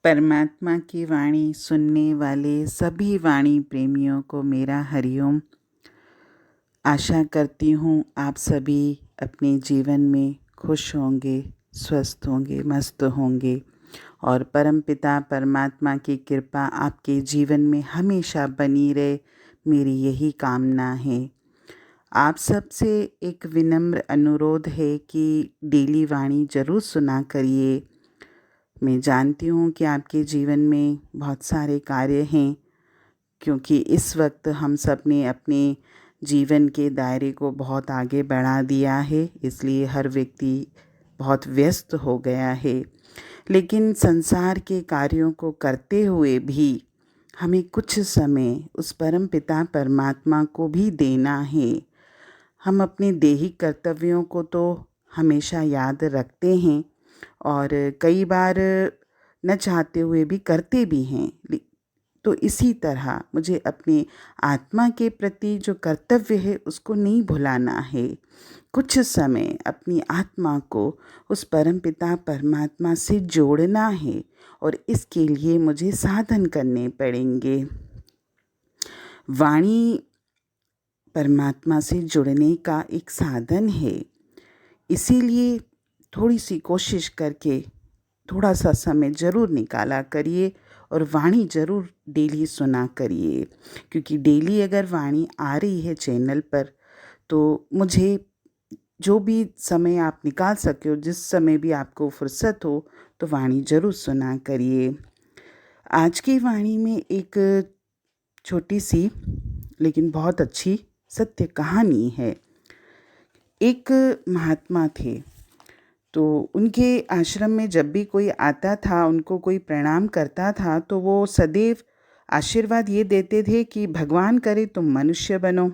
परमात्मा की वाणी सुनने वाले सभी वाणी प्रेमियों को मेरा हरिओम। आशा करती हूँ आप सभी अपने जीवन में खुश होंगे, स्वस्थ होंगे, मस्त होंगे और परमपिता परमात्मा की कृपा आपके जीवन में हमेशा बनी रहे, मेरी यही कामना है। आप सबसे एक विनम्र अनुरोध है कि डेली वाणी ज़रूर सुना करिए। मैं जानती हूँ कि आपके जीवन में बहुत सारे कार्य हैं, क्योंकि इस वक्त हम सब ने अपने जीवन के दायरे को बहुत आगे बढ़ा दिया है, इसलिए हर व्यक्ति बहुत व्यस्त हो गया है। लेकिन संसार के कार्यों को करते हुए भी हमें कुछ समय उस परम पिता परमात्मा को भी देना है। हम अपने दैहिक कर्तव्यों को तो हमेशा याद रखते हैं और कई बार न चाहते हुए भी करते भी हैं। तो इसी तरह मुझे अपने आत्मा के प्रति जो कर्तव्य है उसको नहीं भुलाना है। कुछ समय अपनी आत्मा को उस परमपिता परमात्मा से जोड़ना है और इसके लिए मुझे साधन करने पड़ेंगे। वाणी परमात्मा से जुड़ने का एक साधन है, इसीलिए थोड़ी सी कोशिश करके थोड़ा सा समय ज़रूर निकाला करिए और वाणी ज़रूर डेली सुना करिए। क्योंकि डेली अगर वाणी आ रही है चैनल पर तो मुझे जो भी समय आप निकाल सके हो, जिस समय भी आपको फुर्सत हो, तो वाणी ज़रूर सुना करिए। आज की वाणी में एक छोटी सी लेकिन बहुत अच्छी सत्य कहानी है। एक महात्मा थे, तो उनके आश्रम में जब भी कोई आता था, उनको कोई प्रणाम करता था, तो वो सदैव आशीर्वाद ये देते थे कि भगवान करे तुम मनुष्य बनो।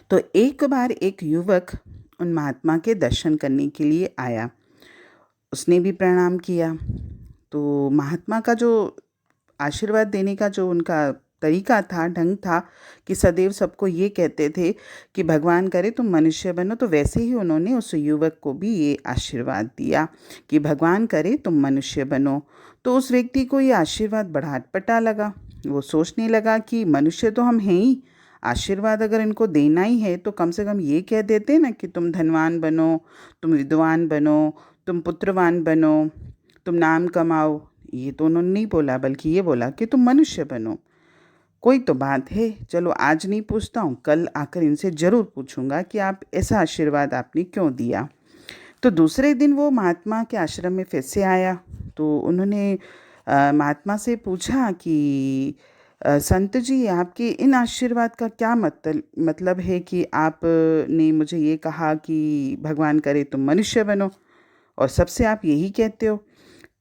तो एक बार एक युवक उन महात्मा के दर्शन करने के लिए आया। उसने भी प्रणाम किया। तो महात्मा का जो आशीर्वाद देने का जो उनका तरीका था, ढंग था, कि सदैव सबको ये कहते थे कि भगवान करे तुम मनुष्य बनो। तो वैसे ही उन्होंने उस युवक को भी ये आशीर्वाद दिया कि भगवान करे तुम मनुष्य बनो। तो उस व्यक्ति को ये आशीर्वाद बड़ा अटपटा लगा। वो सोचने लगा कि मनुष्य तो हम हैं ही, आशीर्वाद अगर इनको देना ही है तो कम से कम ये कह देते ना कि तुम धनवान बनो, तुम विद्वान बनो, तुम पुत्रवान बनो, तुम नाम कमाओ। ये तो उन्होंने नहीं बोला, बल्कि ये बोला कि तुम मनुष्य बनो। कोई तो बात है, चलो आज नहीं पूछता हूँ, कल आकर इनसे ज़रूर पूछूंगा कि आप ऐसा आशीर्वाद आपने क्यों दिया। तो दूसरे दिन वो महात्मा के आश्रम में फिर से आया। तो उन्होंने महात्मा से पूछा कि संत जी, आपके इन आशीर्वाद का क्या मतलब है कि आप ने मुझे ये कहा कि भगवान करे तुम मनुष्य बनो और सबसे आप यही कहते हो।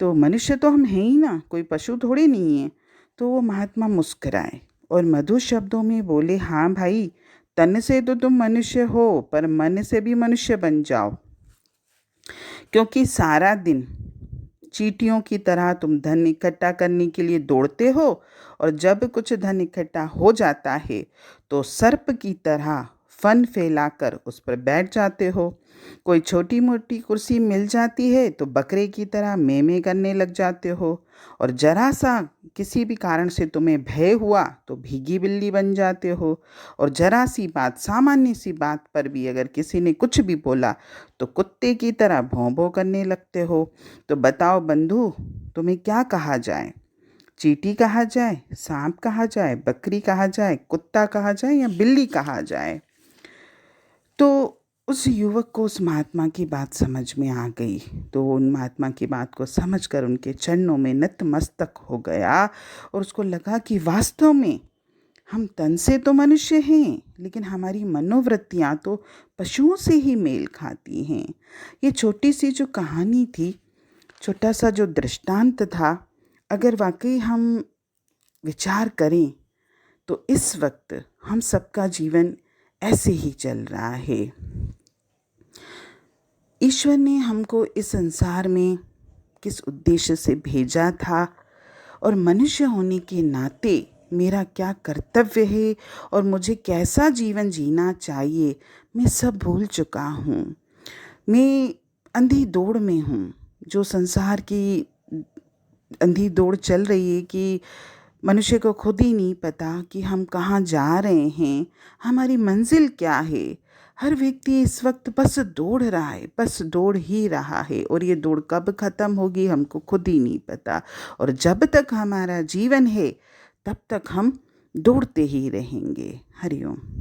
तो मनुष्य तो हम हैं ही ना, कोई पशु थोड़े नहीं है। तो वो महात्मा मुस्कुराए और मधुर शब्दों में बोले, हाँ भाई, तन से तो तुम मनुष्य हो, पर मन से भी मनुष्य बन जाओ। क्योंकि सारा दिन चींटियों की तरह तुम धन इकट्ठा करने के लिए दौड़ते हो और जब कुछ धन इकट्ठा हो जाता है तो सर्प की तरह फन फैलाकर उस पर बैठ जाते हो। कोई छोटी मोटी कुर्सी मिल जाती है तो बकरे की तरह में करने लग जाते हो और जरा सा किसी भी कारण से तुम्हें भय हुआ तो भीगी बिल्ली बन जाते हो और जरा सी बात, सामान्य सी बात पर भी अगर किसी ने कुछ भी बोला तो कुत्ते की तरह भौं भौं करने लगते हो। तो बताओ बंधु, तुम्हें क्या कहा जाए? चींटी कहा जाए, सांप कहा जाए, बकरी कहा जाए, कुत्ता कहा जाए या बिल्ली कहा जाए? तो उस युवक को उस महात्मा की बात समझ में आ गई। तो उन महात्मा की बात को समझकर उनके चरणों में नतमस्तक हो गया और उसको लगा कि वास्तव में हम तन से तो मनुष्य हैं, लेकिन हमारी मनोवृत्तियाँ तो पशुओं से ही मेल खाती हैं। ये छोटी सी जो कहानी थी, छोटा सा जो दृष्टांत था, अगर वाकई हम विचार करें तो इस वक्त हम सबका जीवन ऐसे ही चल रहा है। ईश्वर ने हमको इस संसार में किस उद्देश्य से भेजा था और मनुष्य होने के नाते मेरा क्या कर्तव्य है और मुझे कैसा जीवन जीना चाहिए, मैं सब भूल चुका हूँ। मैं अंधी दौड़ में हूँ। जो संसार की अंधी दौड़ चल रही है कि मनुष्य को खुद ही नहीं पता कि हम कहाँ जा रहे हैं, हमारी मंजिल क्या है। हर व्यक्ति इस वक्त बस दौड़ रहा है, बस दौड़ ही रहा है, और ये दौड़ कब ख़त्म होगी हमको खुद ही नहीं पता। और जब तक हमारा जीवन है तब तक हम दौड़ते ही रहेंगे। हरिओम।